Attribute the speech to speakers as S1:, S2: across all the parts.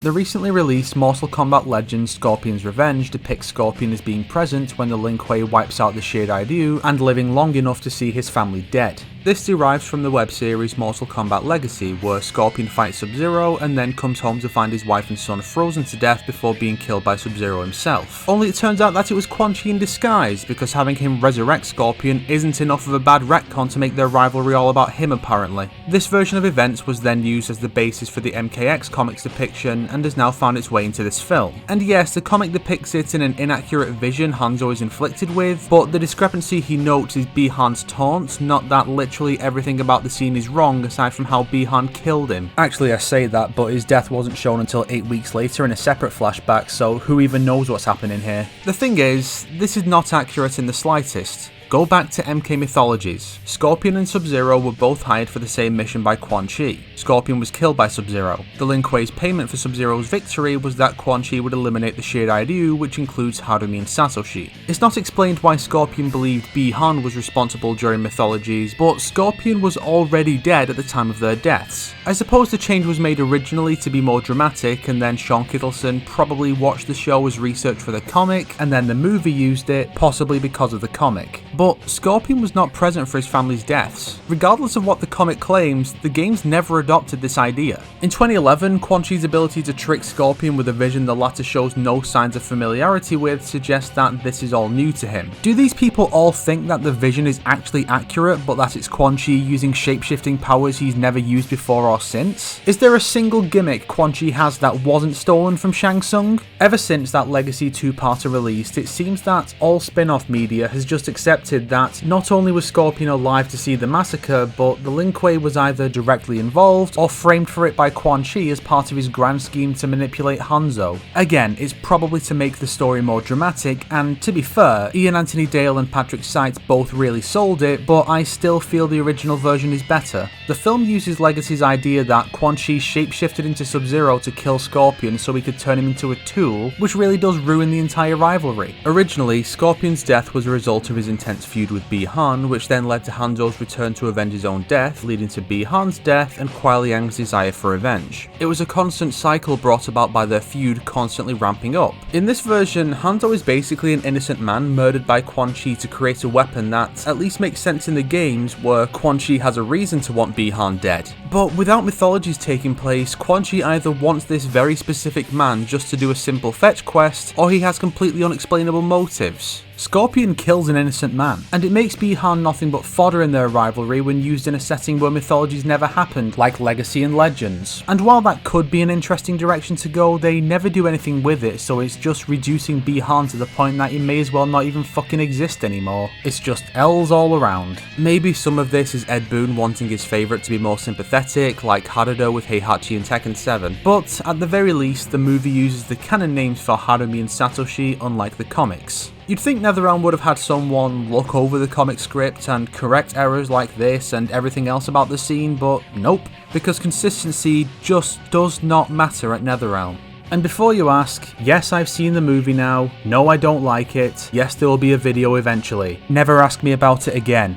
S1: The recently released Mortal Kombat Legends Scorpion's Revenge depicts Scorpion as being present when the Lin Kuei wipes out the Shade Ryu and living long enough to see his family dead. This derives from the web series Mortal Kombat Legacy, where Scorpion fights Sub-Zero and then comes home to find his wife and son frozen to death before being killed by Sub-Zero himself. Only it turns out that it was Quan Chi in disguise, because having him resurrect Scorpion isn't enough of a bad retcon to make their rivalry all about him apparently. This version of events was then used as the basis for the MKX comics depiction and has now found its way into this film. And yes, the comic depicts it in an inaccurate vision Hanzo is inflicted with, but the discrepancy he notes is Bi-Han's taunt, not that literally everything about the scene is wrong aside from how Bi-Han killed him. Actually, I say that, but his death wasn't shown until 8 weeks later in a separate flashback, so who even knows what's happening here? The thing is, this is not accurate in the slightest. Go back to MK Mythologies. Scorpion and Sub-Zero were both hired for the same mission by Quan Chi. Scorpion was killed by Sub-Zero. The Lin Kuei's payment for Sub-Zero's victory was that Quan Chi would eliminate the Shade Ryu, which includes Harumi and Satoshi. It's not explained why Scorpion believed Bi-Han was responsible during Mythologies, but Scorpion was already dead at the time of their deaths. I suppose the change was made originally to be more dramatic, and then Sean Kittleson probably watched the show as research for the comic, and then the movie used it, possibly because of the comic. But Scorpion was not present for his family's deaths. Regardless of what the comic claims, the games never adopted this idea. In 2011, Quan Chi's ability to trick Scorpion with a vision the latter shows no signs of familiarity with suggests that this is all new to him. Do these people all think that the vision is actually accurate, but that it's Quan Chi using shape-shifting powers he's never used before or since? Is there a single gimmick Quan Chi has that wasn't stolen from Shang Tsung? Ever since that Legacy 2-parter released, it seems that all spin-off media has just accepted that not only was Scorpion alive to see the massacre, but the Lin Kuei was either directly involved or framed for it by Quan Chi as part of his grand scheme to manipulate Hanzo. Again, it's probably to make the story more dramatic, and to be fair, Ian Anthony Dale and Patrick Seitz both really sold it, but I still feel the original version is better. The film uses Legacy's idea that Quan Chi shapeshifted into Sub-Zero to kill Scorpion so he could turn him into a tool, which really does ruin the entire rivalry. Originally, Scorpion's death was a result of his intense feud with Bi-Han, which then led to Hanzo's return to avenge his own death, leading to Bi-Han's death and Kuai Liang's desire for revenge. It was a constant cycle brought about by their feud constantly ramping up. In this version, Hanzo is basically an innocent man murdered by Quan Chi to create a weapon that at least makes sense in the games, where Quan Chi has a reason to want Bi-Han dead. But without mythologies taking place, Quan Chi either wants this very specific man just to do a simple fetch quest, or he has completely unexplainable motives. Scorpion kills an innocent man, and it makes Bi-Han nothing but fodder in their rivalry when used in a setting where mythologies never happened, like Legacy and Legends. And while that could be an interesting direction to go, they never do anything with it, so it's just reducing Bi-Han to the point that he may as well not even fucking exist anymore. It's just L's all around. Maybe some of this is Ed Boon wanting his favourite to be more sympathetic, like Haruto with Heihachi and Tekken 7, but at the very least, the movie uses the canon names for Harumi and Satoshi, unlike the comics. You'd think NetherRealm would have had someone look over the comic script and correct errors like this and everything else about the scene, but nope, because consistency just does not matter at NetherRealm. And before you ask, yes, I've seen the movie now, no, I don't like it, yes, there will be a video eventually. Never ask me about it again.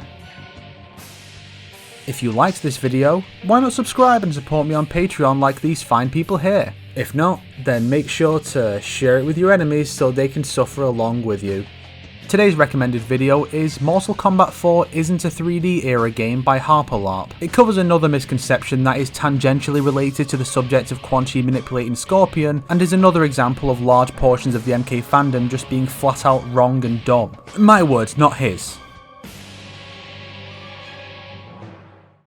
S1: If you liked this video, why not subscribe and support me on Patreon like these fine people here? If not, then make sure to share it with your enemies so they can suffer along with you. Today's recommended video is Mortal Kombat 4 Isn't a 3D Era Game by HarperLarp. It covers another misconception that is tangentially related to the subject of Quan Chi manipulating Scorpion, and is another example of large portions of the MK fandom just being flat out wrong and dumb. My words, not his.